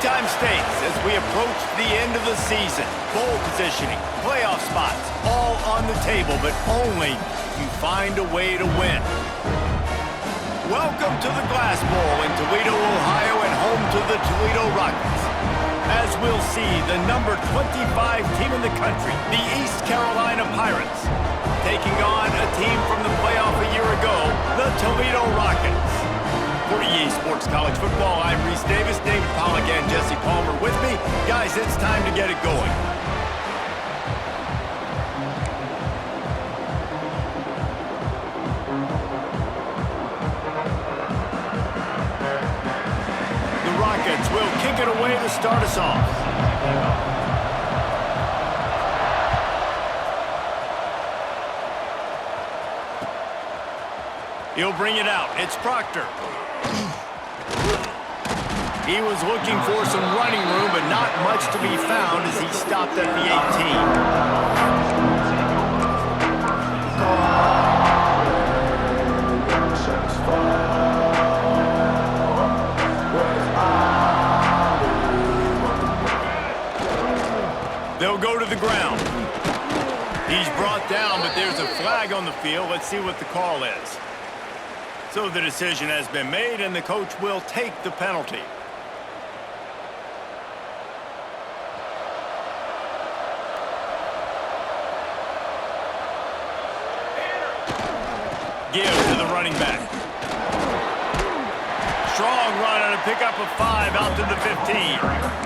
time stakes as we approach the end of the season. Bowl positioning, playoff spots, all on the table, but only if you find a way to win. Welcome to the Glass Bowl in Toledo, Ohio, and home to the Toledo Rockets. As we'll see, the number 25 team in the country, the East Carolina Pirates, taking on a team from the playoff a year ago, the Toledo Rockets. For EA Sports College Football, I'm Reese Davis, David Pollack, and Jesse Palmer with me. Guys, it's time to get it going. The Rockets will kick it away to start us off. He'll bring it out. It's Proctor. He was looking for some running room, but not much to be found as he stopped at the 18. They'll go to the ground. He's brought down, but there's a flag on the field. Let's see what the call is. So the decision has been made, and the coach will take the penalty. Give to the running back. Strong run and a pickup of 5 out to the 15.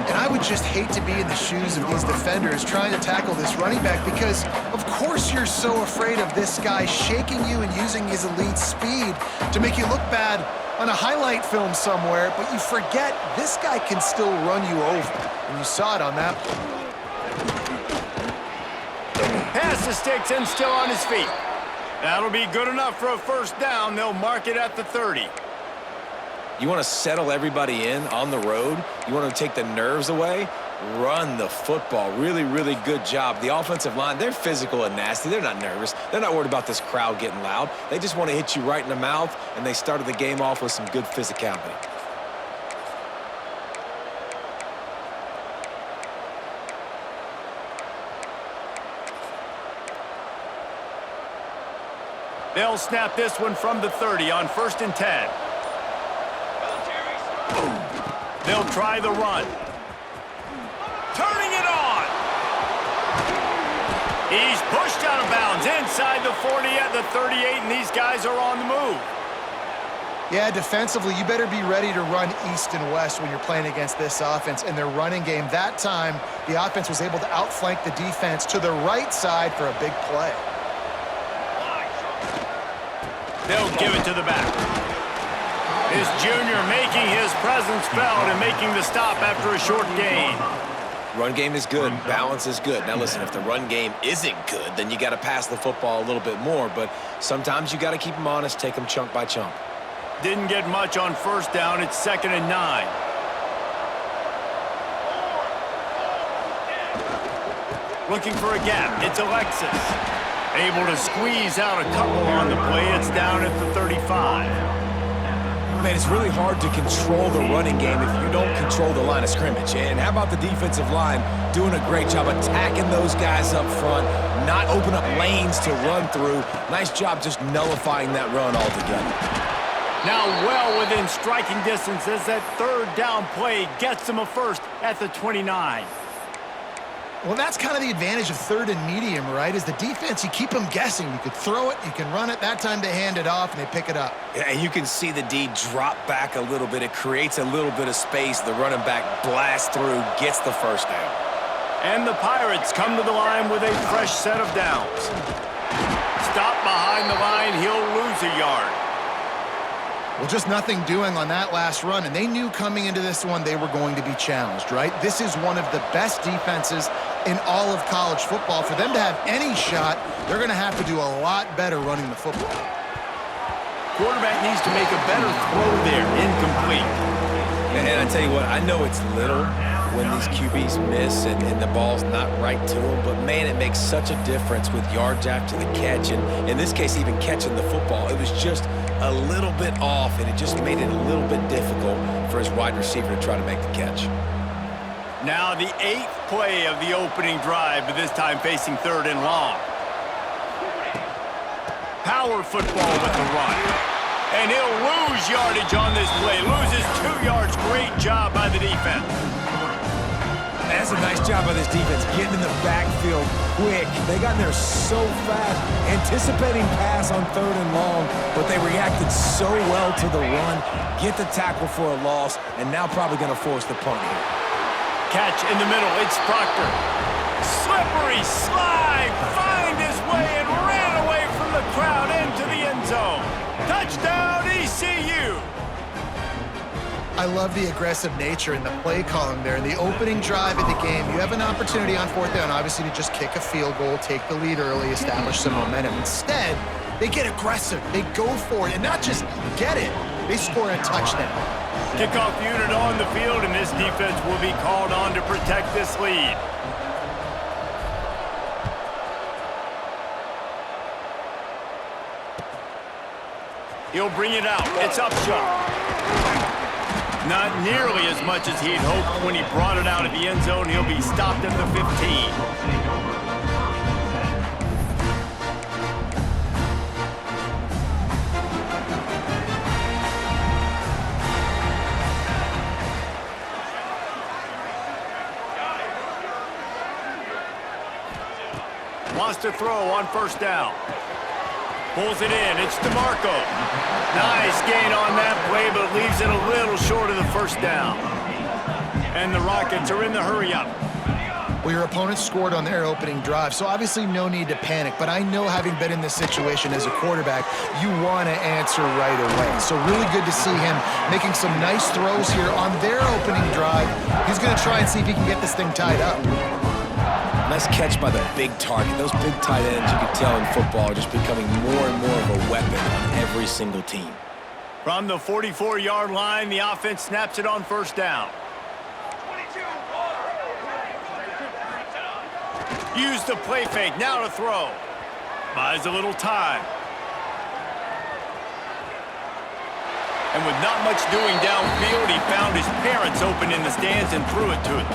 And I would just hate to be in the shoes of these defenders trying to tackle this running back because, of course, you're so afraid of this guy shaking you and using his elite speed to make you look bad on a highlight film somewhere, but you forget this guy can still run you over. And you saw it on that play. Pass the sticks and still on his feet. That'll be good enough for a first down. They'll mark it at the 30. You want to settle everybody in on the road? You want to take the nerves away? Run the football. Really, really good job. The offensive line, they're physical and nasty. They're not nervous. They're not worried about this crowd getting loud. They just want to hit you right in the mouth, and they started the game off with some good physicality. They'll snap this one from the 30 on 1st and 10. They'll try the run. Turning it on. He's pushed out of bounds inside the 40 at the 38, and these guys are on the move. Yeah, defensively, you better be ready to run east and west when you're playing against this offense. And their running game, that time, the offense was able to outflank the defense to the right side for a big play. They'll give it to the back. His junior making his presence felt and making the stop after a short gain. Run game is good. Balance is good. Now, listen, if the run game isn't good, then you got to pass the football a little bit more. But sometimes you got to keep them honest, take them chunk by chunk. Didn't get much on first down. It's 2nd and 9. Looking for a gap. It's Alexis. Able to squeeze out a couple on the play. It's down at the 35. Man, it's really hard to control the running game if you don't control the line of scrimmage. And how about the defensive line doing a great job attacking those guys up front, not open up lanes to run through. Nice job just nullifying that run altogether. Now well within striking distance as that 3rd down play gets them a first at the 29. Well, that's kind of the advantage of 3rd and medium, right? Is the defense, you keep them guessing. You could throw it, you can run it. That time they hand it off, and they pick it up. Yeah, and you can see the D drop back a little bit. It creates a little bit of space. The running back blasts through, gets the first down. And the Pirates come to the line with a fresh set of downs. Stop behind the line, he'll lose a yard. Well, just nothing doing on that last run, and they knew coming into this one they were going to be challenged, right? This is one of the best defenses in all of college football. For them to have any shot, they're going to have to do a lot better running the football. Quarterback needs to make a better throw there, incomplete. And I tell you what, I know it's little. when these QBs miss and the ball's not right to them. But, man, it makes such a difference with yards after the catch. And in this case, even catching the football, it was just a little bit off, and it just made it a little bit difficult for his wide receiver to try to make the catch. Now the 8th play of the opening drive, but this time facing 3rd and long. Power football with the run. And he'll lose yardage on this play. Loses 2 yards. Great job by the defense. That's a nice job by this defense, getting in the backfield quick. They got in there so fast, anticipating pass on 3rd and long, but they reacted so well to the run, get the tackle for a loss, and now probably going to force the punt here. Catch in the middle. It's Proctor. Slippery slide. Find his way and ran away from the crowd into the end zone. Touchdown, ECU. I love the aggressive nature in the play calling there. In the opening drive of the game, you have an opportunity on 4th down, obviously, to just kick a field goal, take the lead early, establish some momentum. Instead, they get aggressive. They go for it, and not just get it. They score a touchdown. Kickoff unit on the field, and this defense will be called on to protect this lead. He'll bring it out. It's Upshaw. Not nearly as much as he'd hoped when he brought it out at the end zone. He'll be stopped at the 15. Wants to throw on 1st down. Pulls it in. It's DeMarco. Nice gain on that play, but leaves it a little short of the 1st down. And the Rockets are in the hurry-up. Well, your opponent scored on their opening drive, so obviously no need to panic. But I know, having been in this situation as a quarterback, you want to answer right away. So really good to see him making some nice throws here on their opening drive. He's going to try and see if he can get this thing tied up. Nice catch by the big target. Those big tight ends, you can tell in football, are just becoming more and more of a weapon on every single team. From the 44-yard line, the offense snaps it on 1st down. Use the play fake. Now to throw. Buys a little time. And with not much doing downfield, he found his parents open in the stands and threw it to them.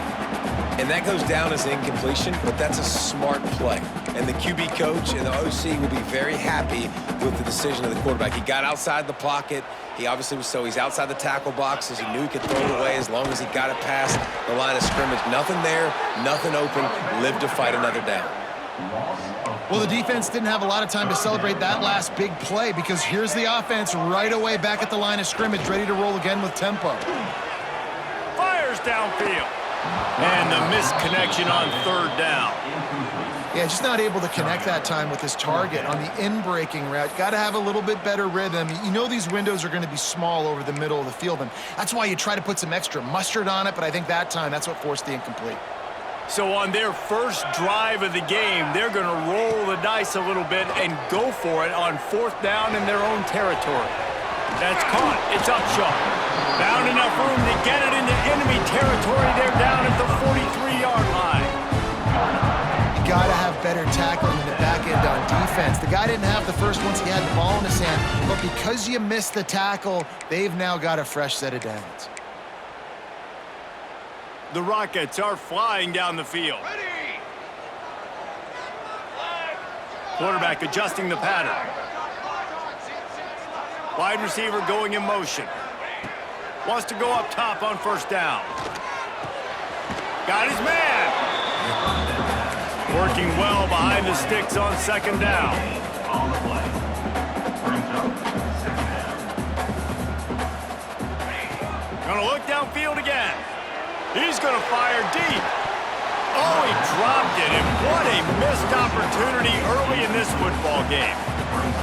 And that goes down as incompletion, but that's a smart play. And the QB coach and the OC will be very happy with the decision of the quarterback. He got outside the pocket. He obviously was he's outside the tackle boxes. He knew he could throw it away as long as he got it past the line of scrimmage. Nothing there, nothing open. Lived to fight another down. Well, the defense didn't have a lot of time to celebrate that last big play, because here's the offense right away back at the line of scrimmage, ready to roll again with tempo. Fires downfield. And the misconnection on 3rd down. Yeah, just not able to connect that time with his target on the in-breaking route. Got to have a little bit better rhythm. You know these windows are going to be small over the middle of the field, and that's why you try to put some extra mustard on it, but I think that time, that's what forced the incomplete. So on their first drive of the game, they're going to roll the dice a little bit and go for it on 4th down in their own territory. That's caught. It's Upshaw. Found enough room to get it into enemy territory. They're down at the 43-yard line. You got to have better tackling in the back end on defense. The guy didn't have the first once he had the ball in his hand, but because you missed the tackle, they've now got a fresh set of downs. The Rockets are flying down the field. Quarterback adjusting the pattern. Wide receiver going in motion. Wants to go up top on 1st down. Got his man. Working well behind the sticks on 2nd down. Gonna look downfield again. He's gonna fire deep. Oh, he dropped it, and what a missed opportunity early in this football game.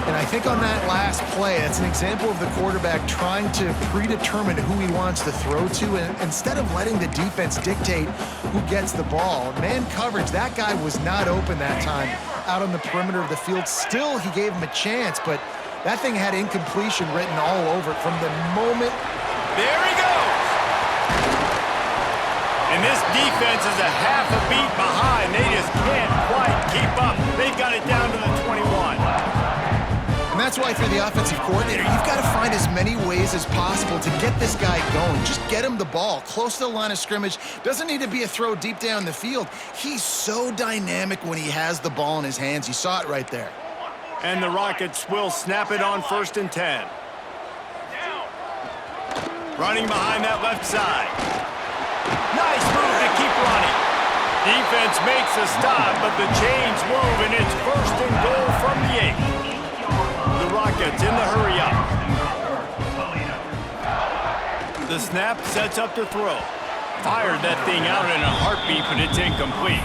And I think on that last play, that's an example of the quarterback trying to predetermine who he wants to throw to, and instead of letting the defense dictate who gets the ball. Man coverage, that guy was not open that time out on the perimeter of the field. Still, he gave him a chance, but that thing had incompletion written all over it from the moment. There he goes. And this defense is a half a beat behind. They just can't quite keep up. They've got it down to the 21. And that's why, for the offensive coordinator, you've got to find as many ways as possible to get this guy going. Just get him the ball close to the line of scrimmage. Doesn't need to be a throw deep down the field. He's so dynamic when he has the ball in his hands. You saw it right there. And the Rockets will snap it on 1st and 10. Running behind that left side. Nice move to keep running. Defense makes a stop, but the chains move, and it's 1st and goal from the 8. The Rockets in the hurry up. The snap sets up to throw. Fired that thing out in a heartbeat, but it's incomplete.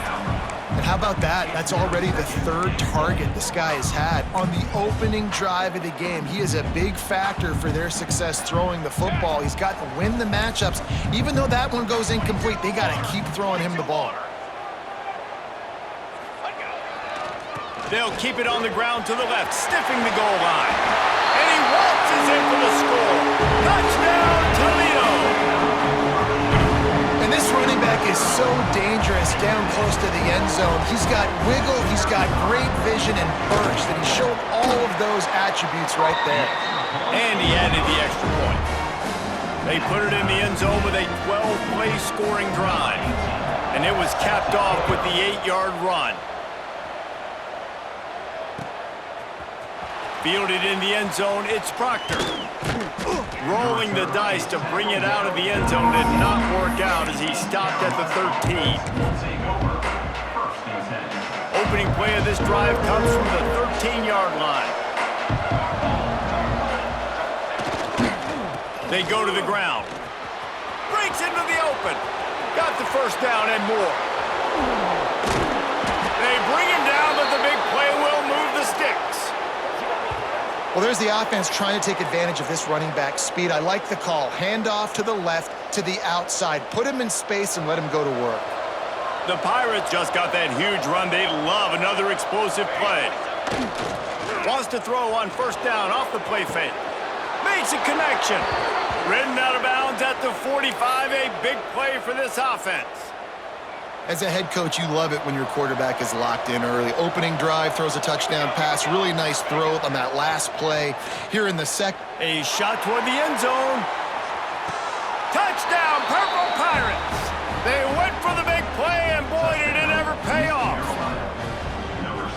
And how about that? That's already the 3rd target this guy has had on the opening drive of the game. He is a big factor for their success throwing the football. He's got to win the matchups. Even though that one goes incomplete, they got to keep throwing him the ball. They'll keep it on the ground to the left, sniffing the goal line. And he waltzes in for the score. Touchdown, Toledo! And this running back is so dangerous down close to the end zone. He's got wiggle, he's got great vision and burst, and he showed all of those attributes right there. And he added the extra point. They put it in the end zone with a 12-play scoring drive. And it was capped off with the 8-yard run. Fielded in the end zone, it's Proctor. Rolling the dice to bring it out of the end zone did not work out as he stopped at the 13. Opening play of this drive comes from the 13-yard line. They go to the ground. Breaks into the open. Got the 1st down and more. They bring him down, but the big play will move the sticks. Well, there's the offense trying to take advantage of this running back's speed. I like the call. Hand off to the left, to the outside. Put him in space and let him go to work. The Pirates just got that huge run. They love another explosive play. Wants to throw on 1st down off the play fake. Makes a connection. Ridden out of bounds at the 45. A big play for this offense. As a head coach, you love it when your quarterback is locked in early. Opening drive, throws a touchdown pass. Really nice throw on that last play. Here in the second. A shot toward the end zone. Touchdown, Purple Pirates. They went for the big play, and boy, did it ever pay off.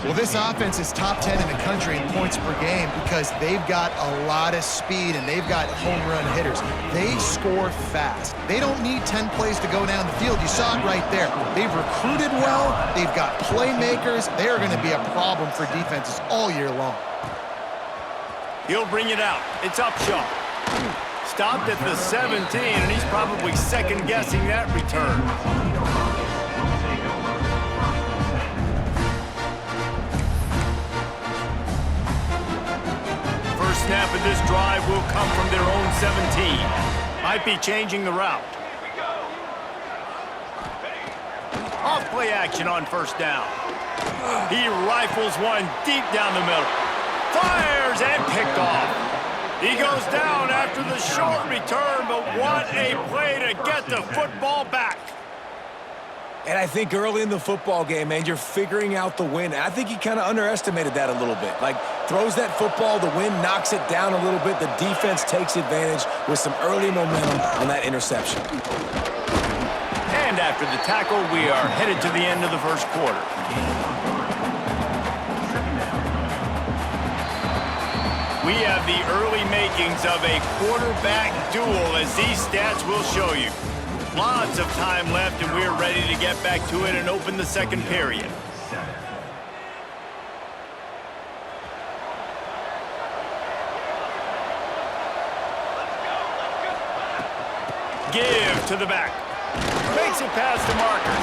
Well, this offense is top 10 in the country in points per game because they've got a lot of speed and they've got home run hitters. They score fast. They don't need 10 plays to go down the field. You saw it right there. They've recruited well. They've got playmakers. They are going to be a problem for defenses all year long. He'll bring it out. It's Upshaw. Stopped at the 17, and he's probably second-guessing that return. Snap of this drive will come from their own 17. Might be changing the route. Off play action on 1st down. He rifles one deep down the middle. Fires and picked off. He goes down after the short return, but what a play to get the football back. And I think early in the football game, man, you're figuring out the wind. I think he kind of underestimated that a little bit. Like, throws that football, the wind knocks it down a little bit. The defense takes advantage with some early momentum on that interception. And after the tackle, we are headed to the end of the 1st quarter. We have the early makings of a quarterback duel, as these stats will show you. Lots of time left, and we're ready to get back to it and open the 2nd period. Give to the back. Makes it past the marker.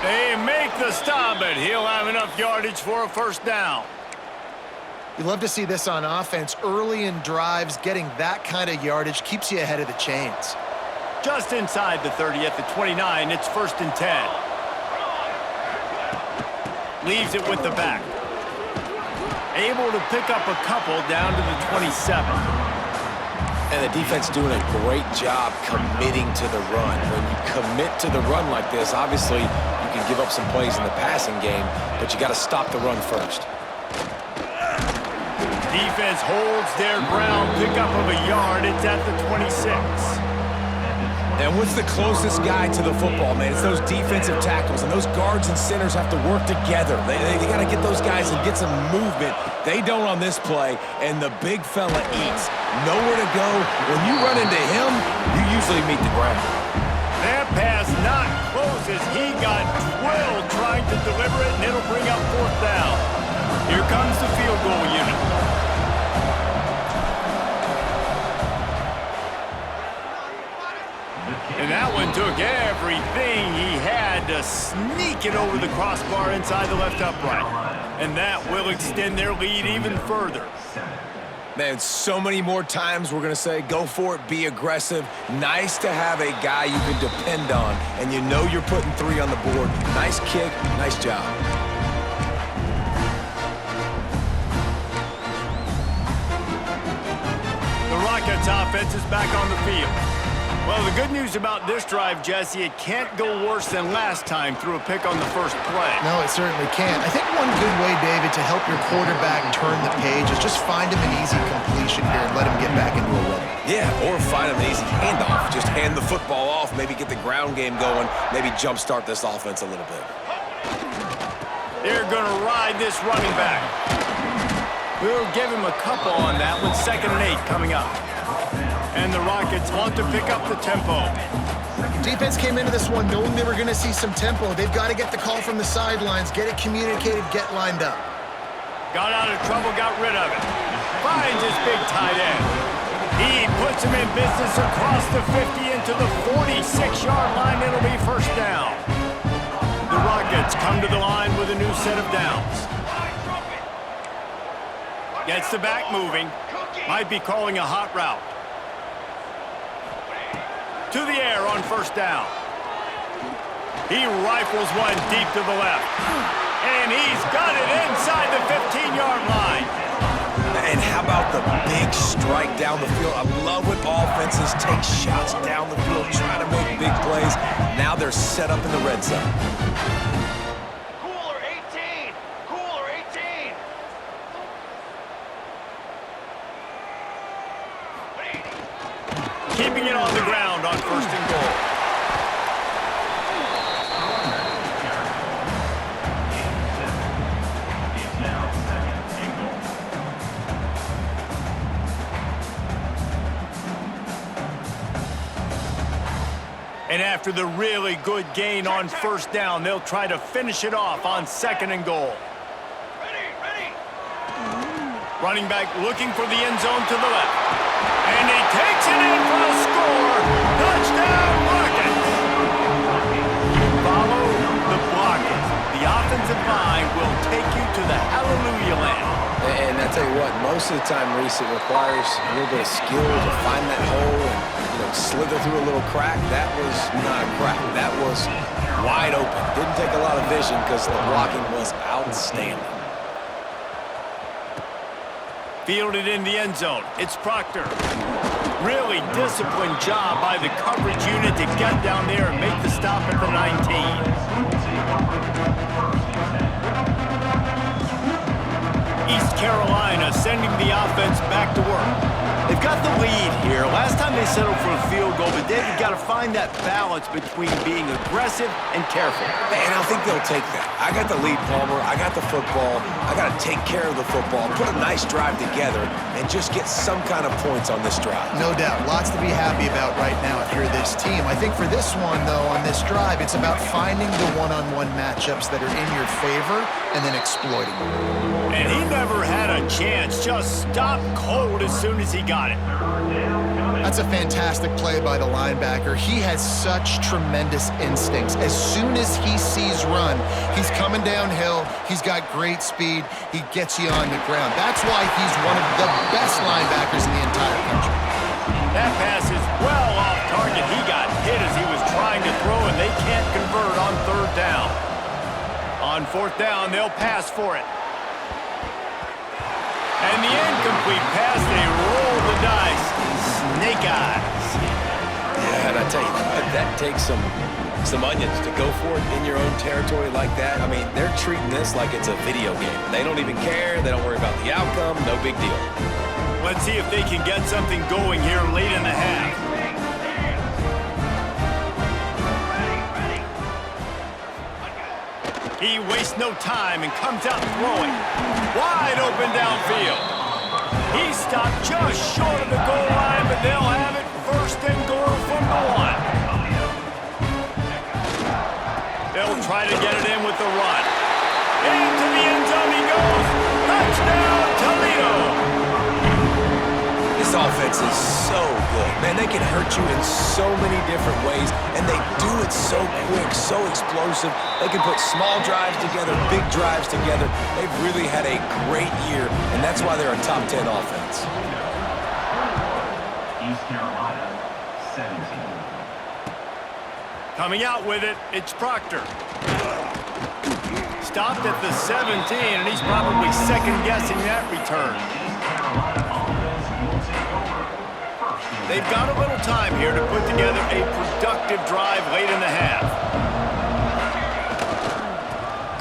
They make the stop, but he'll have enough yardage for a 1st down. You love to see this on offense. Early in drives, getting that kind of yardage keeps you ahead of the chains. Just inside the 30 at the 29, it's 1st and 10. Leaves it with the back. Able to pick up a couple down to the 27. And the defense doing a great job committing to the run. When you commit to the run like this, obviously you can give up some plays in the passing game, but you got to stop the run first. Defense holds their ground, pickup of a yard. It's at the 26. And what's the closest guy to the football, man? It's those defensive tackles, and those guards and centers have to work together. They got to get those guys and get some movement. They don't on this play, and the big fella eats. Nowhere to go. When you run into him, you usually meet the ground. That pass not close as he got drilled trying to deliver it, and it'll bring up 4th down. Here comes the field goal unit. And that one took everything he had to sneak it over the crossbar inside the left upright. And that will extend their lead even further. Man, so many more times we're going to say, go for it, be aggressive. Nice to have a guy you can depend on, and you know you're putting 3 on the board. Nice kick, nice job. The Rockets offense is back on the field. Well, the good news about this drive, Jesse, it can't go worse than last time through a pick on the first play. No, it certainly can't. I think one good way, David, to help your quarterback turn the page is just find him an easy completion here and let him get back into a rhythm. Yeah, or find him an easy handoff. Just hand the football off, maybe get the ground game going, maybe jumpstart this offense a little bit. They're going to ride this running back. We'll give him a couple on that with 2nd and 8 coming up. And the Rockets want to pick up the tempo. Defense came into this one knowing they were going to see some tempo. They've got to get the call from the sidelines, get it communicated, get lined up. Got out of trouble, got rid of it. Finds his big tight end. He puts him in business across the 50 into the 46-yard line. It'll be 1st down. The Rockets come to the line with a new set of downs. Gets the back moving. Might be calling a hot route. To the air on 1st down. He rifles one deep to the left. And he's got it inside the 15-yard line. And how about the big strike down the field? I love when offenses take shots down the field, trying to make big plays. Now they're set up in the red zone. Cooler 18! Cooler 18! Keeping it on the ground on 1st and goal. And after the really good gain on 1st down, they'll try to finish it off on 2nd and goal. Ready. Running back looking for the end zone to the left. And he takes it in for a score. Touchdown, Rockets. Follow the blockers. The offensive line will take you to the hallelujah land. And I tell you what, most of the time, Reese, it requires a little bit of skill to find that hole and slither through a little crack. That was not a crack. That was wide open. Didn't take a lot of vision because the blocking was outstanding. Fielded in the end zone. It's Proctor. Really disciplined job by the coverage unit to get down there and make the stop at the 19. East Carolina sending the offense back to work. They've got the lead here. Last time they settled for a field goal, but they've got to find that balance between being aggressive and careful. And I think they'll take that. I got the lead, Palmer. I got the football. I got to take care of the football, put a nice drive together, and just get some kind of points on this drive. No doubt. Lots to be happy about right now if you're this team. I think for this one, though, on this drive, it's about finding the one-on-one matchups that are in your favor and then exploiting them. And he never had a chance. Just stopped cold as soon as he got it. That's a fantastic play by the linebacker. He has such tremendous instincts. As soon as he sees run, he's coming downhill. He's got great speed. He gets you on the ground. That's why he's one of the best linebackers in the entire country. That pass is well off target. He got hit as he was trying to throw, and they can't convert on 3rd down. On 4th down, they'll pass for it. And the incomplete pass, they roll the dice. snake eyes. Yeah, and I tell you what, that takes some onions to go for it in your own territory like that. I mean, they're treating this like it's a video game. They don't even care. They don't worry about the outcome. No big deal. Let's see if they can get something going here late in the half. He wastes no time and comes out throwing. Wide open downfield. He stopped just short of the goal line, but they'll have it first and goal from the 1. They'll try to get it in with the run. Into the end zone he goes. Touchdown, Toledo. This offense is so good. Man, they can hurt you in so many different ways, and they do it so quick, so explosive. They can put small drives together, big drives together. They've really had a great year, and that's why they're a top 10 offense. East Carolina, 17. Coming out with it, it's Proctor. Stopped at the 17, and he's probably second-guessing that return. They've got a little time here to put together a productive drive late in the half.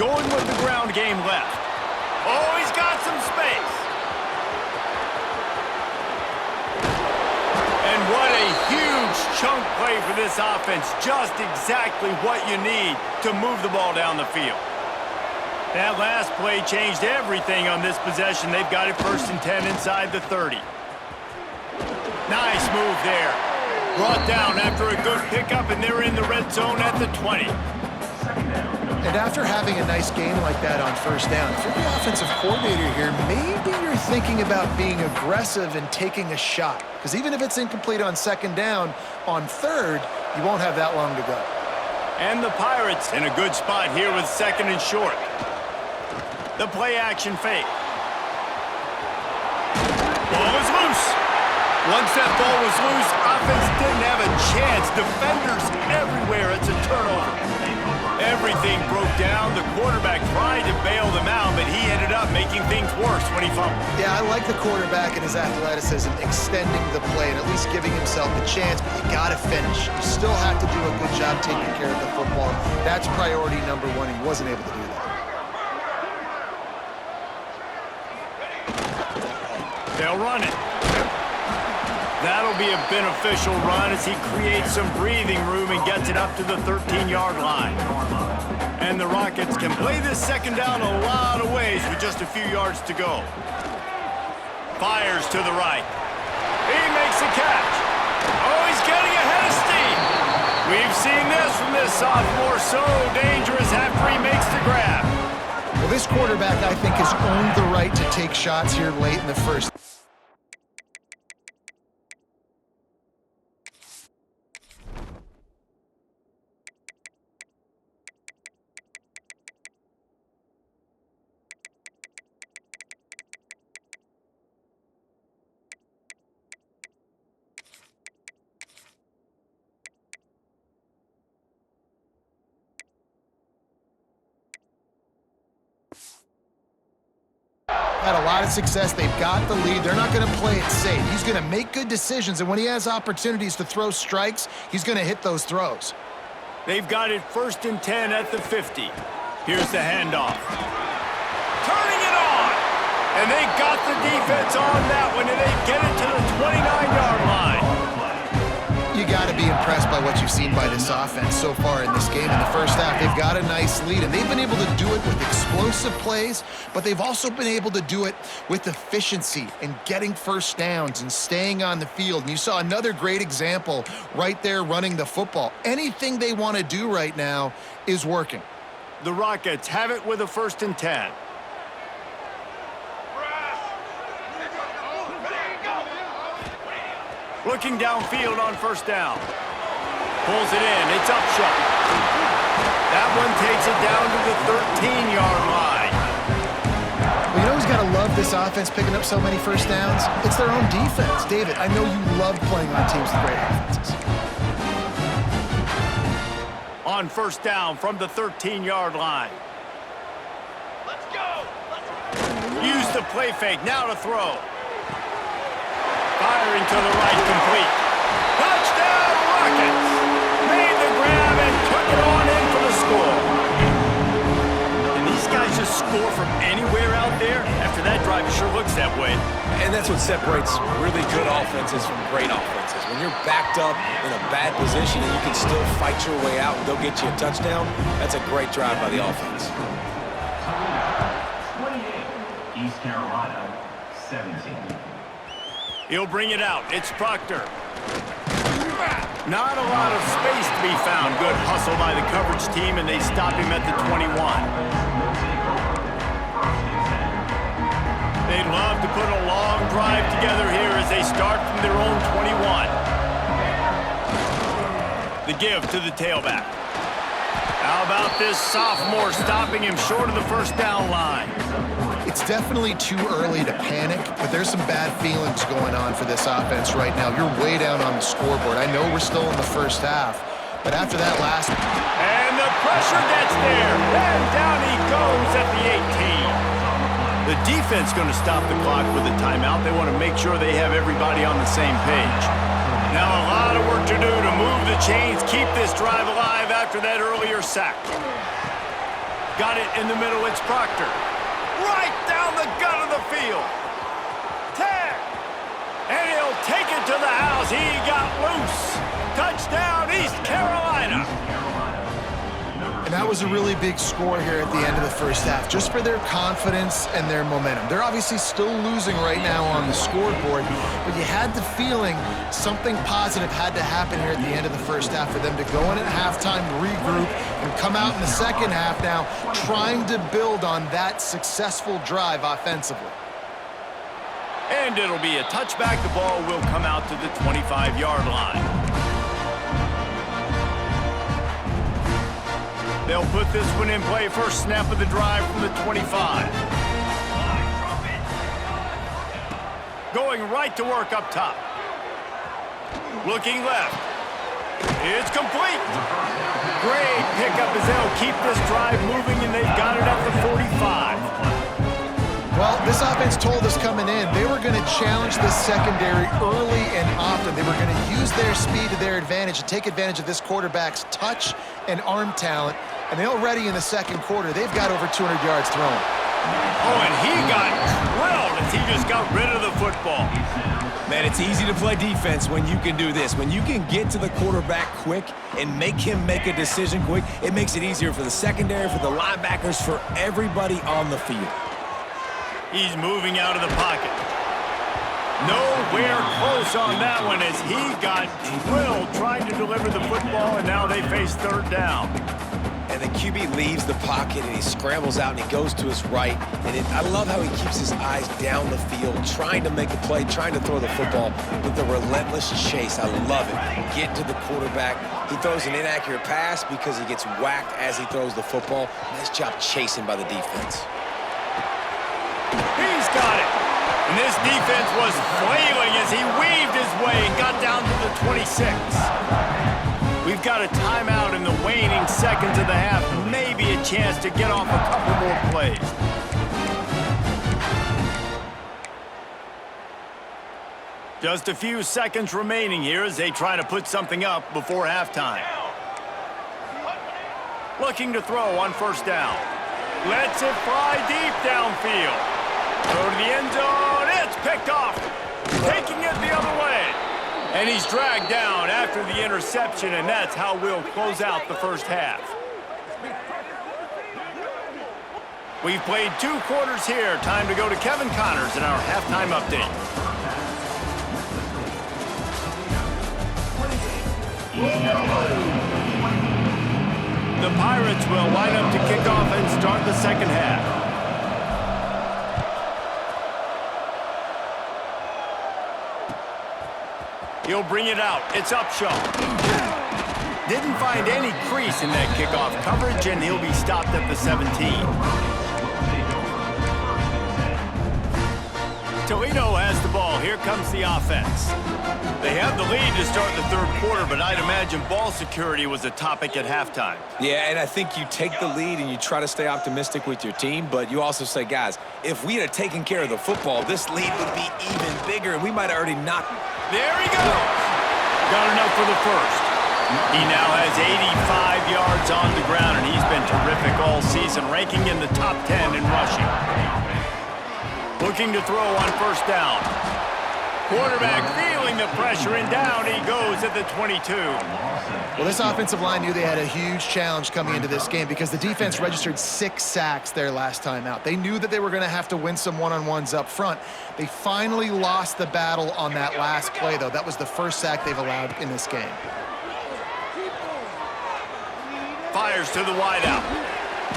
Going with the ground game left. Oh, he's got some space. And what a huge chunk play for this offense. Just exactly what you need to move the ball down the field. That last play changed everything on this possession. They've got it first and 10 inside the 30. Nice move there. Brought down after a good pickup, and they're in the red zone at the 20. And after having a nice game like that on first down, if you're the offensive coordinator here, maybe you're thinking about being aggressive and taking a shot. Because even if it's incomplete on second down, on third, you won't have that long to go. And the Pirates in a good spot here with second and short. The play-action fake. Ball is loose. Once that ball was loose, offense didn't have a chance. Defenders everywhere. It's a turnover. Everything broke down. The quarterback tried to bail them out, but he ended up making things worse when he fumbled. Yeah, I like the quarterback and his athleticism, extending the play and at least giving himself a chance, but you got to finish. You still have to do a good job taking care of the football. That's priority number 1. He wasn't able to do that. They'll run it. That'll be a beneficial run as he creates some breathing room and gets it up to the 13-yard line. And the Rockets can play this second down a lot of ways with just a few yards to go. Fires to the right. He makes a catch. Oh, he's getting ahead of steam. We've seen this from this sophomore, so dangerous after he makes the grab. Well, this quarterback, I think, has earned the right to take shots here late in the first. Had a lot of success. They've got the lead. They're not going to play it safe. He's going to make good decisions, and when he has opportunities to throw strikes, he's going to hit those throws. They've got it first and 10 at the 50. Here's the handoff. Turning it on! And they got the defense on that one, and they get it to the 29-yard line. You got to be impressed by what you've seen by this offense so far in this game. In the first half, they've got a nice lead, and they've been able to do it with explosive plays, but they've also been able to do it with efficiency and getting first downs and staying on the field. And you saw another great example right there running the football. Anything they want to do right now is working. The Rockets have it with a first and 10. Looking downfield on first down. Pulls it in. It's up short. That one takes it down to the 13-yard line. Well, you know who's got to love this offense picking up so many first downs? It's their own defense. David, I know you love playing on teams with great offenses. On first down from the 13-yard line. Let's go! Use the play fake. Now to throw. Firing to the right, complete. Touchdown, Rockets! Made the grab and took it on in for the score. And these guys just score from anywhere out there? After that drive, it sure looks that way. And that's what separates really good offenses from great offenses. When you're backed up in a bad position and you can still fight your way out and go get you a touchdown, that's a great drive by the offense. 28, East Carolina, 17. He'll bring it out. It's Proctor. Not a lot of space to be found. Good hustle by the coverage team, and they stop him at the 21. They'd love to put a long drive together here as they start from their own 21. The give to the tailback. How about this sophomore stopping him short of the first down line? It's definitely too early to panic, but there's some bad feelings going on for this offense right now. You're way down on the scoreboard. I know we're still in the first half, but after that last... And the pressure gets there, and down he goes at the 18. The defense going to stop the clock with a timeout. They want to make sure they have everybody on the same page. Now a lot of work to do to move the chains, keep this drive alive after that earlier sack. Got it in the middle, it's Proctor. Right down the gut of the field. Tag. And he'll take it to the house. He got loose. Touchdown, East Carolina. And that was a really big score here at the end of the first half, just for their confidence and their momentum. They're obviously still losing right now on the scoreboard, but you had the feeling something positive had to happen here at the end of the first half for them to go in at halftime, regroup, and come out in the second half now trying to build on that successful drive offensively. And it'll be a touchback. The ball will come out to the 25-yard line. They'll put this one in play. First snap of the drive from the 25. Going right to work up top. Looking left. It's complete. Great pickup as they'll keep this drive moving, and they've got it at the 45. Well, this offense told us coming in they were going to challenge this secondary early and often. They were going to use their speed to their advantage and take advantage of this quarterback's touch and arm talent. And they already in the second quarter, they've got over 200 yards thrown. Oh, and he got drilled as he just got rid of the football. Man, it's easy to play defense when you can do this. When you can get to the quarterback quick and make him make a decision quick, it makes it easier for the secondary, for the linebackers, for everybody on the field. He's moving out of the pocket. Nowhere close on that one as he got drilled trying to deliver the football, and now they face third down. And the QB leaves the pocket, and he scrambles out, and he goes to his right. And I love how he keeps his eyes down the field, trying to make a play, trying to throw the football with the relentless chase. I love it. Get to the quarterback. He throws an inaccurate pass because he gets whacked as he throws the football. Nice job chasing by the defense. He's got it. And this defense was flailing as he weaved his way and got down to the 26. We've got a timeout in the waning seconds of the half. Maybe a chance to get off a couple more plays. Just a few seconds remaining here as they try to put something up before halftime. Looking to throw on first down. Lets it fly deep downfield. Go to the end zone. It's picked off. Taking it the other way. And he's dragged down after the interception, and that's how we'll close out the first half. We've played 2 quarters here. Time to go to Kevin Connors in our halftime update. The Pirates will line up to kick off and start the second half. He'll bring it out. It's Upshaw. Didn't find any crease in that kickoff coverage, and he'll be stopped at the 17. Toledo has the ball here. here comes the offense. They have the lead to start the third quarter, but I'd imagine ball security was a topic at halftime. Yeah, and I think you take the lead and you try to stay optimistic with your team, but you also say, guys, if we had taken care of the football, this lead would be even bigger, and we might have already knocked. There he goes. Got enough for the first. He now has 85 yards on the ground, and he's been terrific all season, ranking in the top 10 in rushing. Looking to throw on first down. Quarterback feeling the pressure, and down he goes at the 22. Well, this offensive line knew they had a huge challenge coming into this game because the defense registered 6 sacks their last time out. They knew that they were going to have to win some one-on-ones up front. They finally lost the battle on that last play, though. That was the first sack they've allowed in this game. Fires to the wideout.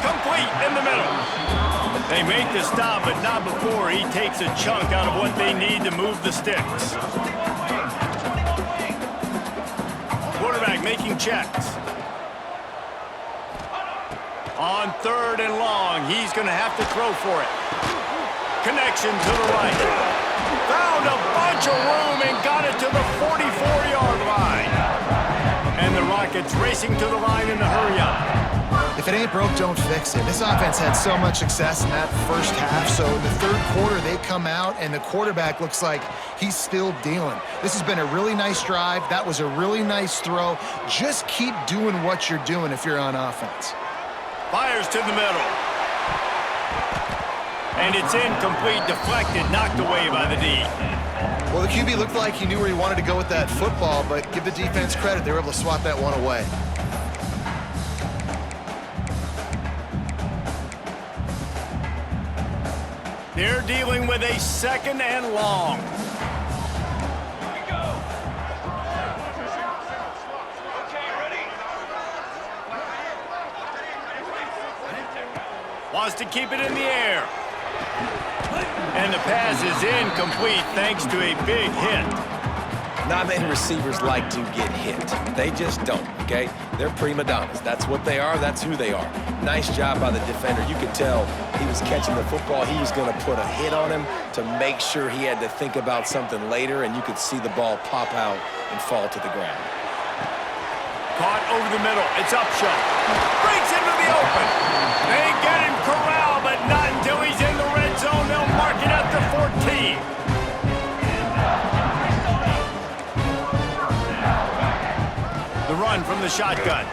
Complete in the middle. They make the stop, but not before he takes a chunk out of what they need to move the sticks. Quarterback making checks. On third and long, he's going to have to throw for it. Connection to the right. Found a bunch of room and got it to the 44-yard line. And the Rockets racing to the line in a hurry-up. If it ain't broke, don't fix it. This offense had so much success in that first half, so in the third quarter they come out and the quarterback looks like he's still dealing. This has been a really nice drive. That was a really nice throw. Just keep doing what you're doing if you're on offense. Fires to the middle. And it's incomplete, deflected, knocked away by the D. Well, the QB looked like he knew where he wanted to go with that football, but give the defense credit. They were able to swat that one away. They're dealing with a second and long. Wants to keep it in the air. And the pass is incomplete thanks to a big hit. Not many receivers like to get hit. They just don't, okay? They're prima donnas. That's what they are. That's who they are. Nice job by the defender. You could tell he was catching the football. He was going to put a hit on him to make sure he had to think about something later, and you could see the ball pop out and fall to the ground. Caught over the middle. It's Upshaw. Breaks into the open. They get him corralled, but not until he's in the red zone. They'll mark it at the 14. The run from the shotgun.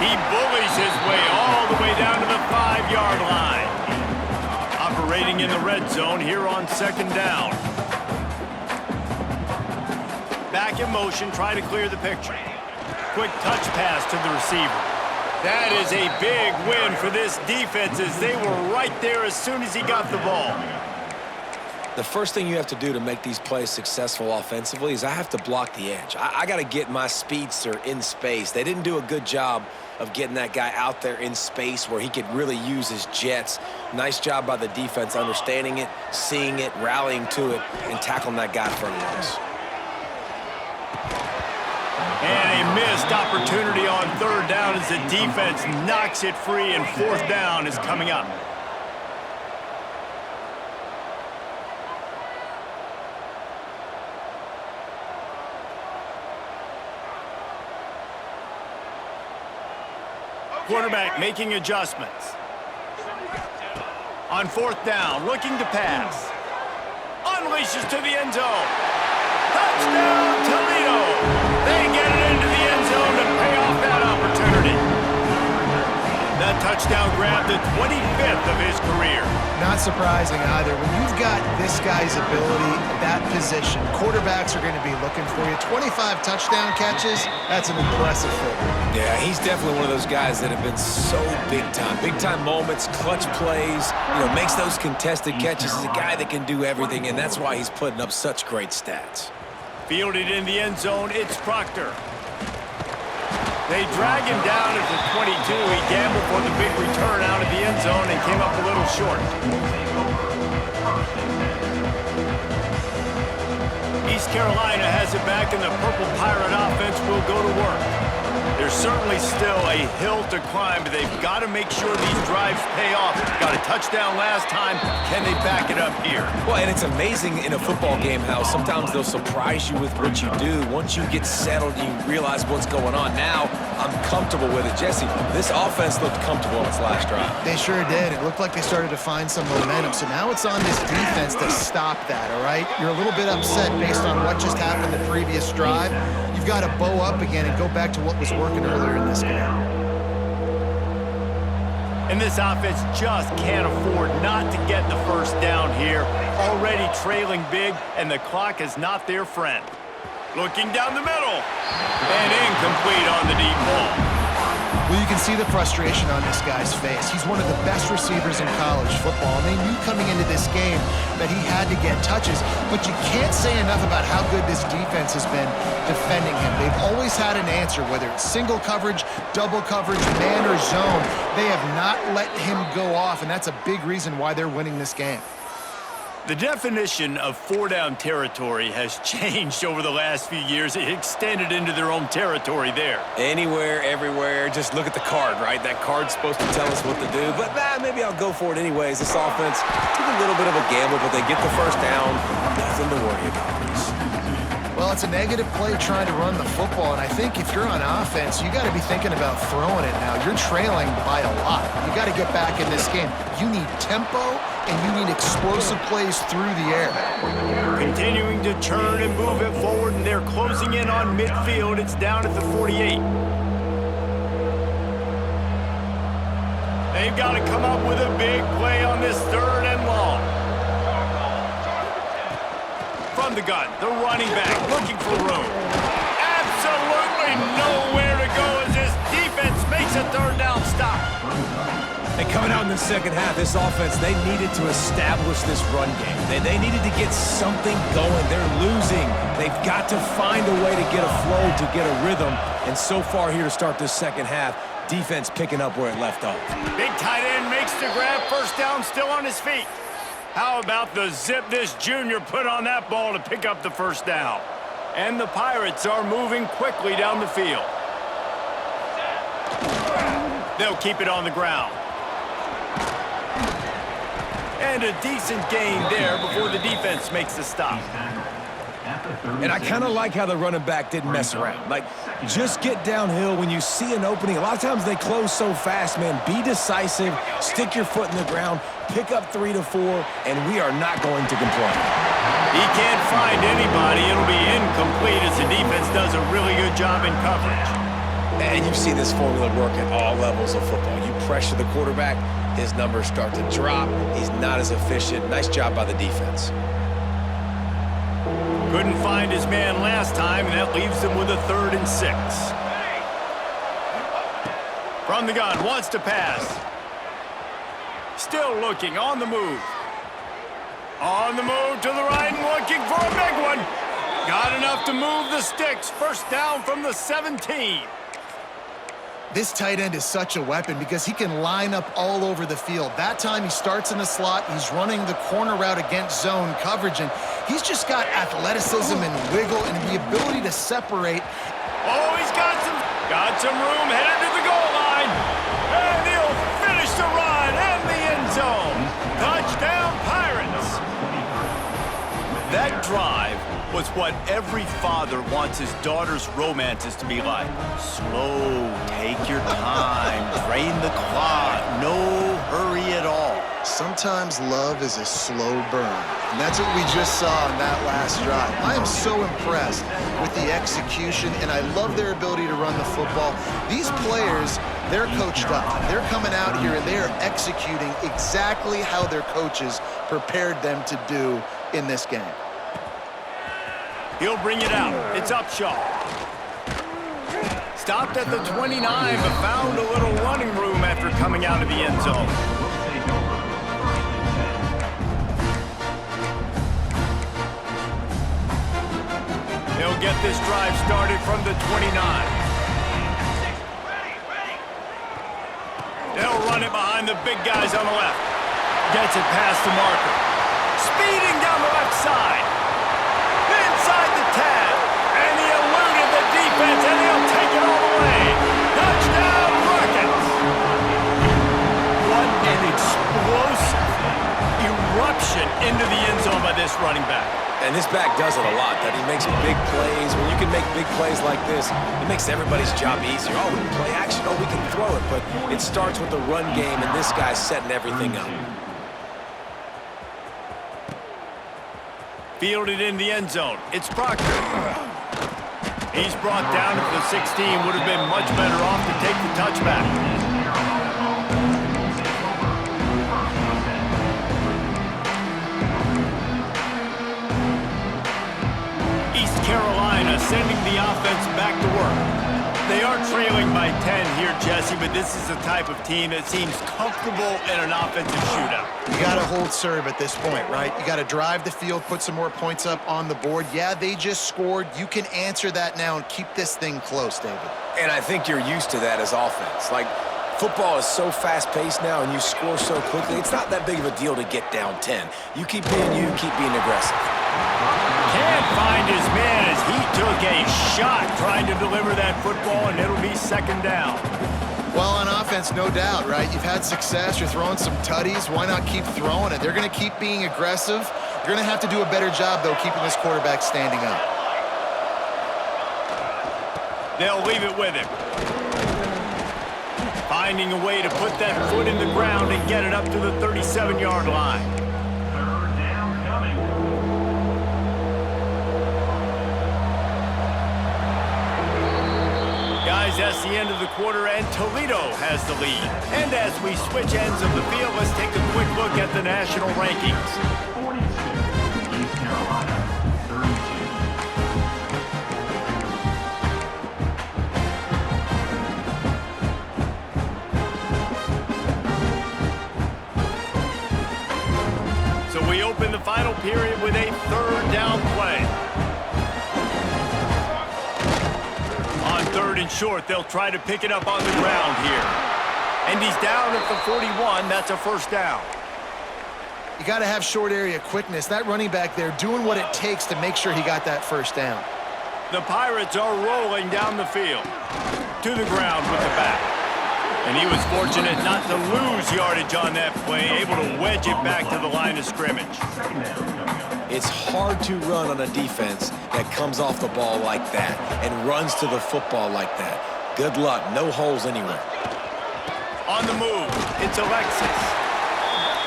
He bullies his way all the way down to the 5-yard line. Operating in the red zone here on second down. Back in motion, try to clear the picture. Quick touch pass to the receiver. That is a big win for this defense as they were right there as soon as he got the ball. The first thing you have to do to make these plays successful offensively is I have to block the edge. I got to get my speedster in space. They didn't do a good job of getting that guy out there in space where he could really use his jets. Nice job by the defense understanding it, seeing it, rallying to it, and tackling that guy for a loss. And a missed opportunity on third down as the defense knocks it free, and fourth down is coming up. Quarterback making adjustments. On fourth down, looking to pass. Unleashes to the end zone. Touchdown, Toledo! They get it into the end zone to pay off that opportunity. That touchdown grabbed the 25th of his career. Not surprising either. When you've got this guy's ability at that position, quarterbacks are going to be looking for you. 25 touchdown catches, that's an impressive figure. Yeah, he's definitely one of those guys that have been so big time. Big time moments, clutch plays, makes those contested catches. He's a guy that can do everything, and that's why he's putting up such great stats. Fielded in the end zone, it's Proctor. They drag him down at the 22. He gambled for the big return out of the end zone and came up a little short. East Carolina has it back, and the Purple Pirate offense will go to work. There's certainly still a hill to climb, but they've got to make sure these drives pay off. Got a touchdown last time. Can they back it up here? Well, and it's amazing in a football game how sometimes they'll surprise you with what you do. Once you get settled, you realize what's going on. Now, I'm comfortable with it. Jesse, this offense looked comfortable on its last drive. They sure did. It looked like they started to find some momentum. So now it's on this defense to stop that, all right? You're a little bit upset based on what just happened the previous drive. You've got to bow up again and go back to what was working earlier in this game. And this offense just can't afford not to get the first down here. Already trailing big, and the clock is not their friend. Looking down the middle. And incomplete on the deep ball. Well, you can see the frustration on this guy's face. He's one of the best receivers in college football, and they knew coming into this game that he had to get touches, but you can't say enough about how good this defense has been defending him. They've always had an answer, whether it's single coverage, double coverage, man or zone. They have not let him go off, and that's a big reason why they're winning this game. The definition of four-down territory has changed over the last few years. It extended into their own territory there. Anywhere, everywhere, just look at the card, right? That card's supposed to tell us what to do, but maybe I'll go for it anyways. This offense took a little bit of a gamble, but they get the first down. Nothing to worry about, Reese. Well, it's a negative play trying to run the football, and I think if you're on offense, you got to be thinking about throwing it now. You're trailing by a lot. You got to get back in this game. You need tempo, and you need explosive plays through the air. Continuing to turn and move it forward, and they're closing in on midfield. It's down at the 48. They've got to come up with a big play on this third and long. From the gun, the running back looking for room. Absolutely nowhere to go as this defense makes a third down stop. And coming out in the second half, this offense, they needed to establish this run game. They needed to get something going. They're losing. They've got to find a way to get a flow, to get a rhythm. And so far here to start this second half, defense picking up where it left off. Big tight end makes the grab, first down, still on his feet. How about the zip this junior put on that ball to pick up the first down? And the Pirates are moving quickly down the field. They'll keep it on the ground. And a decent gain there before the defense makes the stop. And I kind of like how the running back didn't mess around. Like, just get downhill when you see an opening. A lot of times they close so fast, man. Be decisive, stick your foot in the ground, pick up 3 to 4, and we are not going to complain. He can't find anybody. It'll be incomplete as the defense does a really good job in coverage. And you see this formula work at all levels of football. You pressure the quarterback, his numbers start to drop. He's not as efficient. Nice job by the defense. Couldn't find his man last time, and that leaves him with a 3rd and 6. From the gun, wants to pass. Still looking, on the move. On the move to the right and looking for a big one. Got enough to move the sticks. First down from the 17. This tight end is such a weapon because he can line up all over the field. That time he starts in the slot, he's running the corner route against zone coverage, and he's just got athleticism and wiggle and the ability to separate. Oh, he's got some room, headed to the goal line. And he'll finish the run and the end zone. Touchdown, Pirates. That drive was what every father wants his daughter's romances to be like. Slow, take your time, drain the clock, no hurry at all. Sometimes love is a slow burn, and that's what we just saw in that last drive. I am so impressed with the execution, and I love their ability to run the football. These players, they're coached up. They're coming out here, and they are executing exactly how their coaches prepared them to do in this game. He'll bring it out. It's Upshaw. Stopped at the 29, but found a little running room after coming out of the end zone. He'll get this drive started from the 29. They'll run it behind the big guys on the left. Gets it past the marker. Speeding down the left side. Inside the tag. And he eluded the defense, and he'll take it all the way. eruption into the end zone by this running back. And this back does it a lot, that he makes big plays. When you can make big plays like this, it makes everybody's job easier. Oh, we can play action. Oh, we can throw it. But it starts with the run game, and this guy's setting everything up. Fielded in the end zone. It's Proctor. He's brought down to the 16. Would have been much better off to take the touchback. Carolina sending the offense back to work. They are trailing by 10 here, Jesse, but this is the type of team that seems comfortable in an offensive shootout. You got to hold serve at this point, right? You got to drive the field, put some more points up on the board. Yeah, they just scored. You can answer that now and keep this thing close, David. And I think you're used to that as offense. Like, football is so fast-paced now and you score so quickly, it's not that big of a deal to get down 10. You keep being you, keep being aggressive. Can't find his man as he took a shot trying to deliver that football, and it'll be second down. Well, on offense, no doubt, right? You've had success. You're throwing some tutties. Why not keep throwing it? They're going to keep being aggressive. You're going to have to do a better job, though, keeping this quarterback standing up. They'll leave it with him. Finding a way to put that foot in the ground and get it up to the 37-yard line. Third down coming. Guys, that's the end of the quarter, and Toledo has the lead. And as we switch ends of the field, let's take a quick look at the national rankings. 42, East Carolina, 32. So we open the final period with a third down play. On third and short, they'll try to pick it up on the ground here. And he's down at the 41. That's a first down. You got to have short area quickness. That running back there doing what it takes to make sure he got that first down. The Pirates are rolling down the field. To the ground with the back. And he was fortunate not to lose yardage on that play, able to wedge it back to the line of scrimmage. It's hard to run on a defense that comes off the ball like that and runs to the football like that. Good luck. No holes anywhere. On the move, it's Alexis.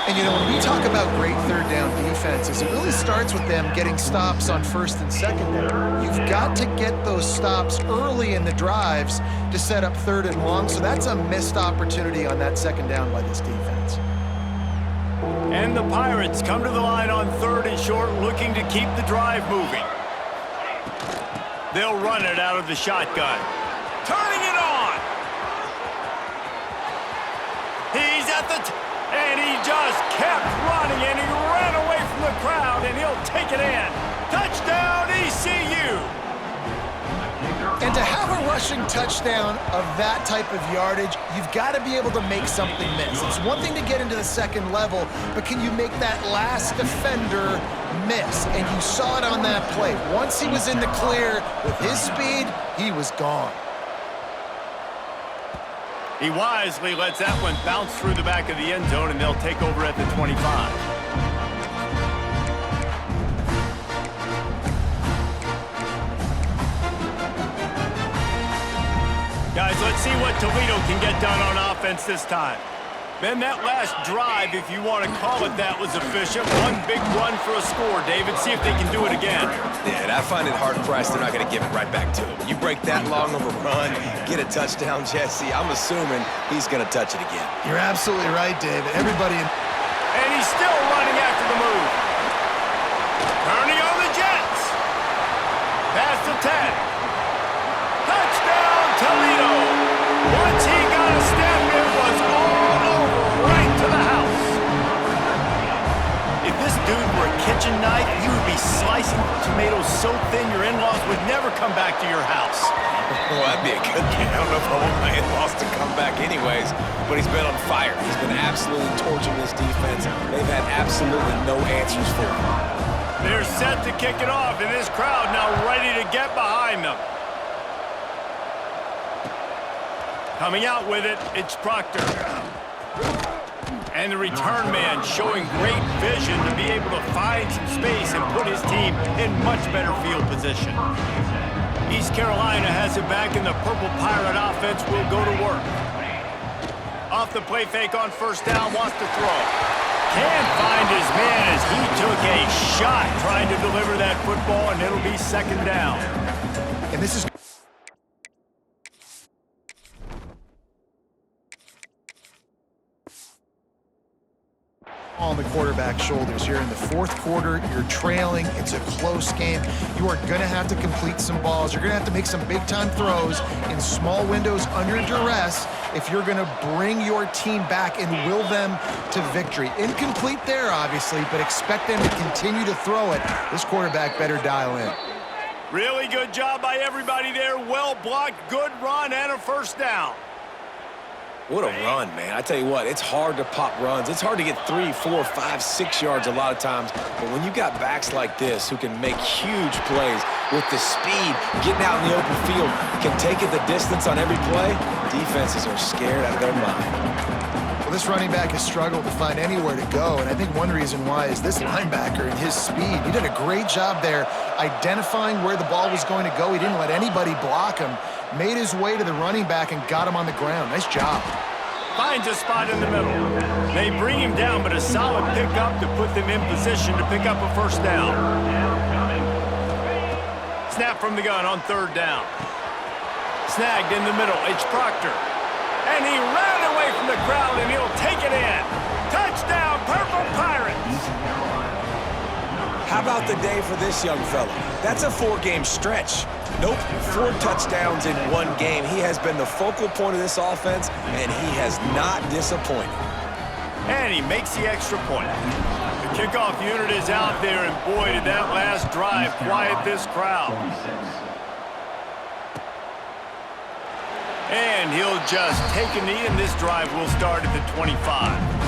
And, you know, when we talk about great third down defenses, it really starts with them getting stops on first and second down. You've got to get those stops early in the drives to set up third and long, so that's a missed opportunity on that second down by this defense. And the Pirates come to the line on third and short, looking to keep the drive moving. They'll run it out of the shotgun. Turning it on! He's at the... And he just kept running, and he ran away from the crowd, and he'll take it in. Touchdown, ECU! And to have a rushing touchdown of that type of yardage, you've got to be able to make something miss. It's one thing to get into the second level, but can you make that last defender miss? And you saw it on that play. Once he was in the clear with his speed, he was gone. He wisely lets that one bounce through the back of the end zone, and they'll take over at the 25. Guys, let's see what Toledo can get done on offense this time. Man, that last drive, if you want to call it that, was efficient. One big run for a score, David. See if they can do it again. Yeah, and I find it hard-pressed they're not going to give it right back to him. You break that long of a run, get a touchdown, Jesse, I'm assuming he's going to touch it again. You're absolutely right, David. Everybody... And he's still running after the move. Turning on the Jets. Past the 10. Touchdown, Toledo. Once he got a step, it was all over, right to the house. If this dude were a kitchen knife, he would be slicing tomatoes so thin your in-laws would never come back to your house. Well, that'd be a good thing. I don't know if I want my in-laws to come back anyways, but he's been on fire. He's been absolutely torching this defense. They've had absolutely no answers for him. They're set to kick it off, and this crowd now ready to get behind them. Coming out with it, it's Proctor. And the return man showing great vision to be able to find some space and put his team in much better field position. East Carolina has it back, and the Purple Pirate offense will go to work. Off the play fake on first down, wants to throw. Can't find his man as he took a shot trying to deliver that football, and it'll be second down. And this is on the quarterback's shoulders here in the fourth quarter. You're trailing. It's a close game. You are going to have to complete some balls. You're going to have to make some big-time throws in small windows under duress if you're going to bring your team back and will them to victory. Incomplete there, obviously, but expect them to continue to throw it. This quarterback better dial in. Really good job by everybody there. Well blocked, good run, and a first down. What a run, man. I tell you what, it's hard to pop runs. It's hard to get 3, 4, 5, 6 yards a lot of times. But when you got backs like this who can make huge plays with the speed, getting out in the open field, can take it the distance on every play, defenses are scared out of their mind. Well, this running back has struggled to find anywhere to go, and I think one reason why is this linebacker and his speed. He did a great job there identifying where the ball was going to go. He didn't let anybody block him. Made his way to the running back and got him on the ground. Nice job. Finds a spot in the middle. They bring him down, but a solid pickup to put them in position to pick up a first down. Snap from the gun on third down. Snagged in the middle. It's Proctor. And he ran away from the crowd, and he'll take it in. Touchdown, Purple Pirates. How about the day for this young fella? That's a 4-game stretch. Nope, 4 touchdowns in 1 game. He has been the focal point of this offense, and he has not disappointed. And he makes the extra point. The kickoff unit is out there, and boy, did that last drive quiet this crowd. And he'll just take a knee, and this drive will start at the 25.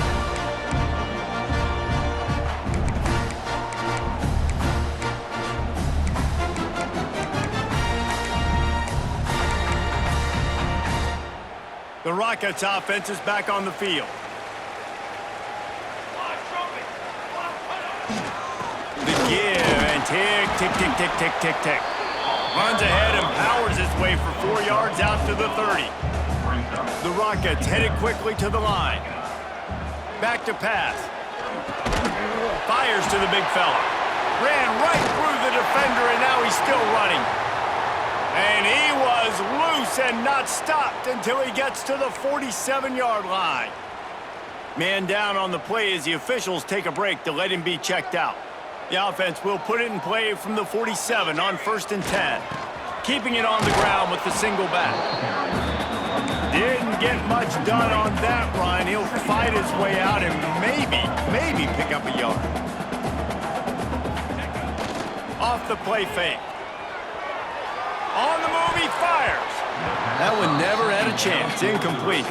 The Rockets offense is back on the field. The give and tick, tick, tick, tick, tick, tick, tick. Runs ahead and powers his way for 4 yards out to the 30. The Rockets headed quickly to the line. Back to pass. Fires to the big fella. Ran right through the defender, and now he's still running. And he was loose and not stopped until he gets to the 47-yard line. Man down on the play as the officials take a break to let him be checked out. The offense will put it in play from the 47 on 1st and 10. Keeping it on the ground with the single back. Didn't get much done on that run. He'll fight his way out and maybe pick up a yard. Off the play fake. On the move, he fires. That one never had a chance. Incomplete.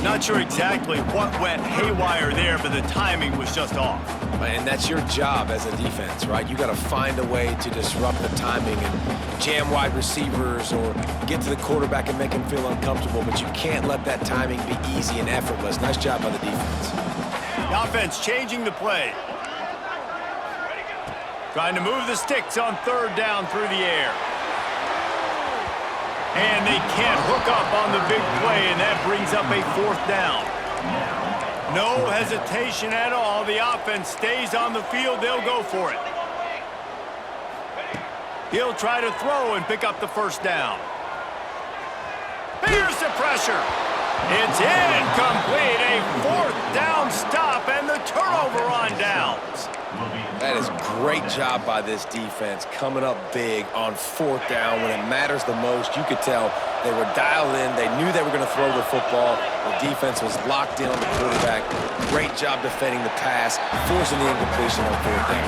Not sure exactly what went haywire there, but the timing was just off. And that's your job as a defense, right? You got to find a way to disrupt the timing and jam wide receivers or get to the quarterback and make him feel uncomfortable, but you can't let that timing be easy and effortless. Nice job by the defense. The offense changing the play. Trying to move the sticks on third down through the air. And they can't hook up on the big play, and that brings up a 4th down. No hesitation at all. The offense stays on the field. They'll go for it. He'll try to throw and pick up the first down. Here's the pressure. It's incomplete. A 4th down stop and the turnover on downs. That is great job by this defense, coming up big on 4th down when it matters the most. You could tell they were dialed in. They knew they were going to throw the football. The defense was locked in on the quarterback. Great job defending the pass, forcing the incompletion on 4th down.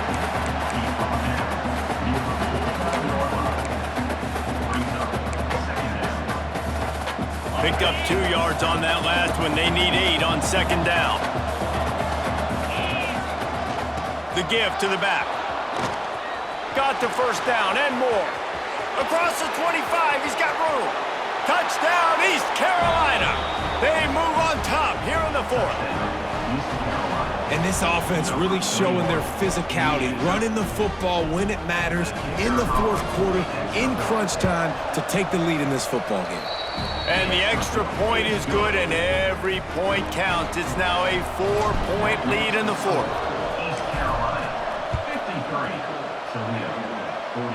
Picked up 2 yards on that last one. They need 8 on 2nd down. The give to the back. Got the first down and more. Across the 25, he's got room. Touchdown, East Carolina. They move on top here in the 4th. And this offense really showing their physicality, running the football when it matters, in the fourth quarter, in crunch time, to take the lead in this football game. And the extra point is good, and every point counts. It's now a 4-point lead in the fourth. East Carolina, 53. Toledo, 49.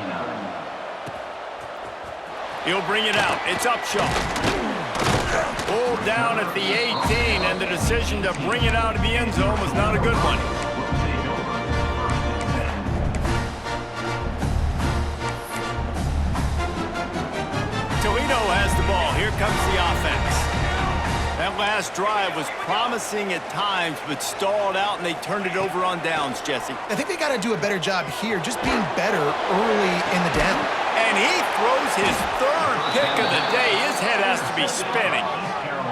He'll bring it out. It's Upshaw. Pulled down at the 18, and the decision to bring it out of the end zone was not a good one. Will take over first and 10. Toledo has the ball. Here comes the offense. That last drive was promising at times, but stalled out, and they turned it over on downs, Jesse. I think they got to do a better job here, just being better early in the down. And he throws his third pick of the day. His head has to be spinning.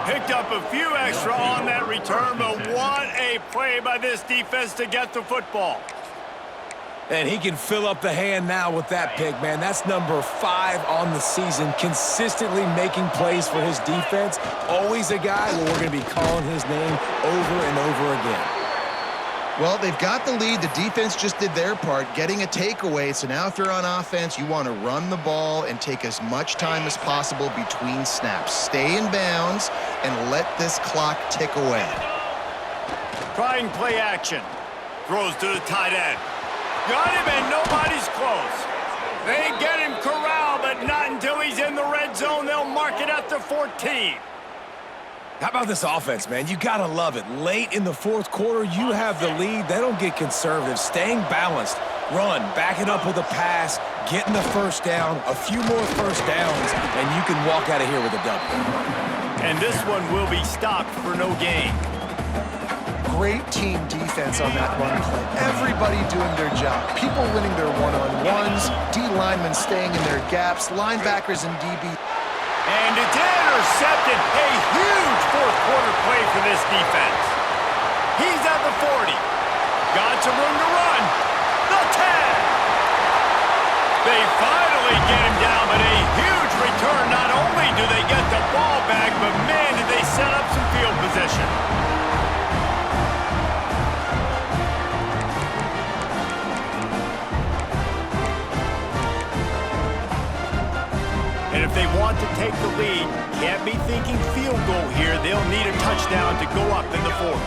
Picked up a few extra on that return, but what a play by this defense to get the football. And he can fill up the hand now with that pick, man. That's number 5 on the season, consistently making plays for his defense. Always a guy where we're going to be calling his name over and over again. Well, they've got the lead. The defense just did their part, getting a takeaway. So now if you're on offense, you want to run the ball and take as much time as possible between snaps. Stay in bounds and let this clock tick away. Trying play action. Throws to the tight end. Got him, and nobody's close. They get him corralled, but not until he's in the red zone. They'll mark it at the 14. How about this offense, man? You got to love it. Late in the fourth quarter, you have the lead. They don't get conservative. Staying balanced. Run, back it up with a pass, getting the first down, a few more first downs, and you can walk out of here with a W. And this one will be stopped for no gain. Great team defense on that run play. Everybody doing their job. People winning their one-on-ones, D linemen staying in their gaps, linebackers and DB. And it's intercepted. A huge fourth quarter play for this defense. He's at the 40. Got some room to run. The 10. They finally get him down, but a huge return. Not only do they get the ball back, but man, did they set up some field position. And if they want to take the lead, can't be thinking field goal here. They'll need a touchdown to go up in the fourth.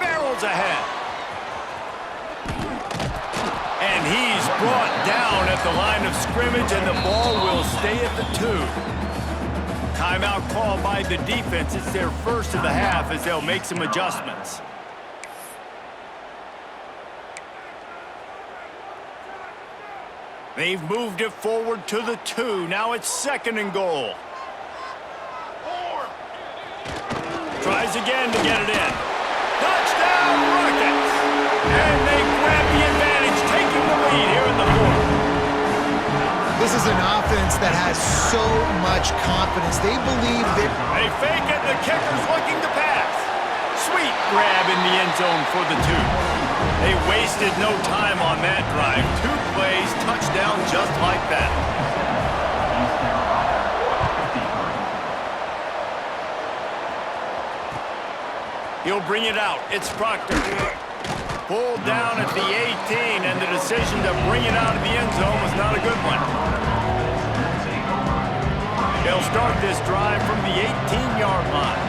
Barrels ahead. And he's brought down at the line of scrimmage, and the ball will stay at the 2. Timeout called by the defense. It's their first of the half as they'll make some adjustments. They've moved it forward to the 2. Now it's 2nd and goal. Tries again to get it in. Touchdown, Rockets! And they grab the advantage, taking the lead here in the fourth. This is an offense that has so much confidence. They believe that... They fake it, the kicker's looking to pass. Sweet grab in the end zone for the 2. They wasted no time on that drive. 2 plays, touchdown just like that. East Carolina, 53. He'll bring it out. It's Proctor. Pulled down at the 18, and the decision to bring it out of the end zone was not a good one. They'll start this drive from the 18-yard line.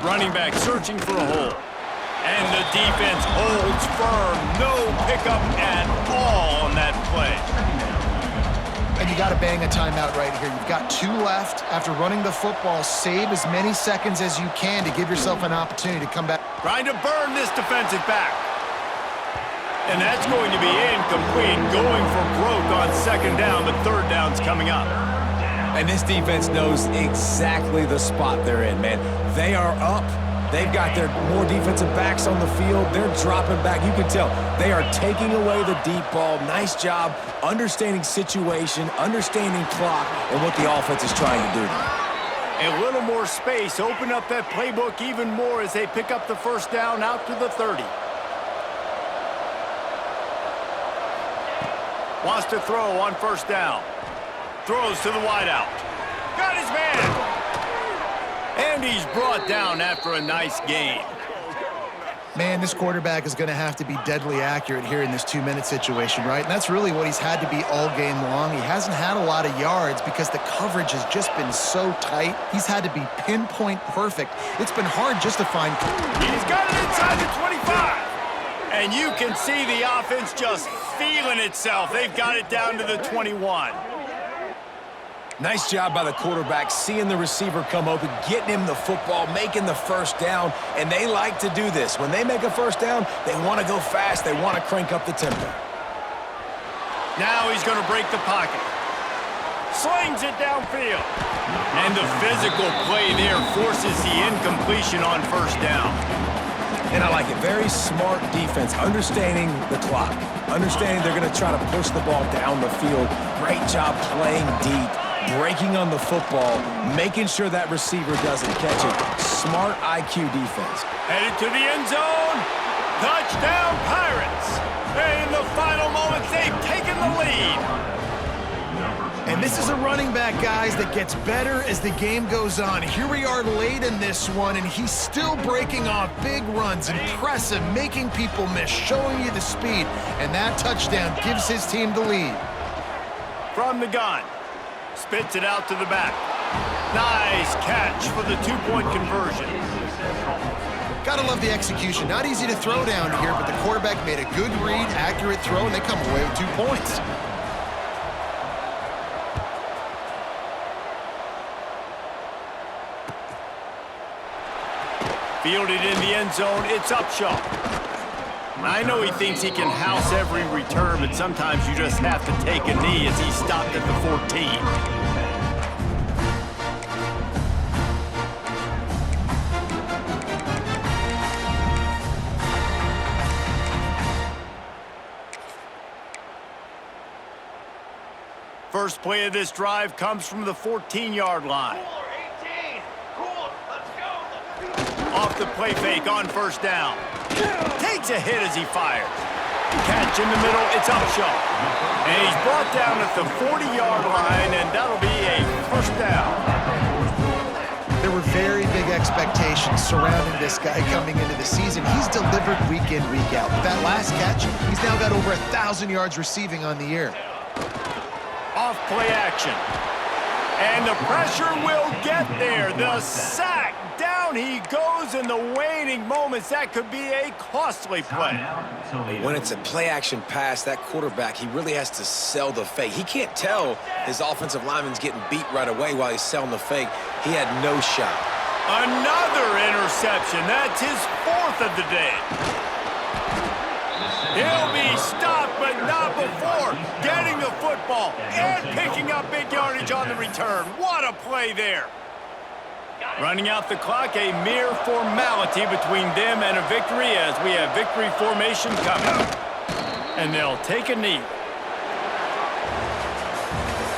Running back searching for a hole. And the defense holds firm. No pickup at all on that play. And you got to bang a timeout right here. You've got 2 left. After running the football, save as many seconds as you can to give yourself an opportunity to come back. Trying to burn this defensive back. And that's going to be incomplete. Going for broke on 2nd down, but 3rd down's coming up. And this defense knows exactly the spot they're in, man. They are up. They've got their more defensive backs on the field. They're dropping back. You can tell they are taking away the deep ball. Nice job understanding situation, understanding clock, and what the offense is trying to do. A little more space. Open up that playbook even more as they pick up the 1st down out to the 30. Wants to throw on first down. Throws to the wideout. Got his man. And he's brought down after a nice gain. Man, this quarterback is going to have to be deadly accurate here in this 2-minute situation, right? And that's really what he's had to be all game long. He hasn't had a lot of yards because the coverage has just been so tight. He's had to be pinpoint perfect. It's been hard just to find... He's got it inside the 25. And you can see the offense just feeling itself. They've got it down to the 21. Nice job by the quarterback, seeing the receiver come open, getting him the football, making the first down, and they like to do this. When they make a first down, they want to go fast. They want to crank up the tempo. Now he's going to break the pocket. Slings it downfield. And the physical play there forces the incompletion on first down. And I like it. Very smart defense, understanding the clock, understanding they're going to try to push the ball down the field. Great job playing deep, breaking on the football, making sure that receiver doesn't catch it. Smart IQ defense. Headed to the end zone. Touchdown, Pirates. And in the final moments, they've taken the lead. And this is a running back, guys, that gets better as the game goes on. Here we are late in this one, and he's still breaking off big runs. Impressive, making people miss, showing you the speed. And that touchdown gives his team the lead. From the gun. Spits it out to the back. Nice catch for the two-point conversion. Gotta love the execution. Not easy to throw down here, but the quarterback made a good read, accurate throw, and they come away with 2 points. Fielded in the end zone, it's Upshaw. I know he thinks he can house every return, but sometimes you just have to take a knee as he stopped at the 14. First play of this drive comes from the 14-yard line. Off the play fake on first down. Takes a hit as he fires. Catch in the middle, it's Upshaw. And he's brought down at the 40-yard line, and that'll be a first down. There were very big expectations surrounding this guy coming into the season. He's delivered week in, week out. With that last catch, he's now got over 1,000 yards receiving on the year. Off play action. And the pressure will get there. The sack. Down he goes in the waning moments. That could be a costly play. When it's a play-action pass, that quarterback, he really has to sell the fake. He can't tell his offensive lineman's getting beat right away while he's selling the fake. He had no shot. Another interception. That's his 4th of the day. He'll be stopped, but not before getting the football and picking up big yardage on the return. What a play there. Running out the clock, a mere formality between them and a victory as we have victory formation coming. And they'll take a knee.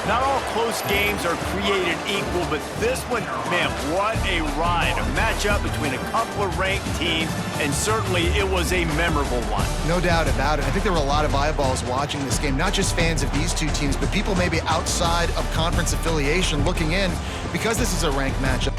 Not all close games are created equal, but this one, man, what a ride. A matchup between a couple of ranked teams, and certainly it was a memorable one. No doubt about it. I think there were a lot of eyeballs watching this game, not just fans of these two teams, but people maybe outside of conference affiliation looking in because this is a ranked matchup.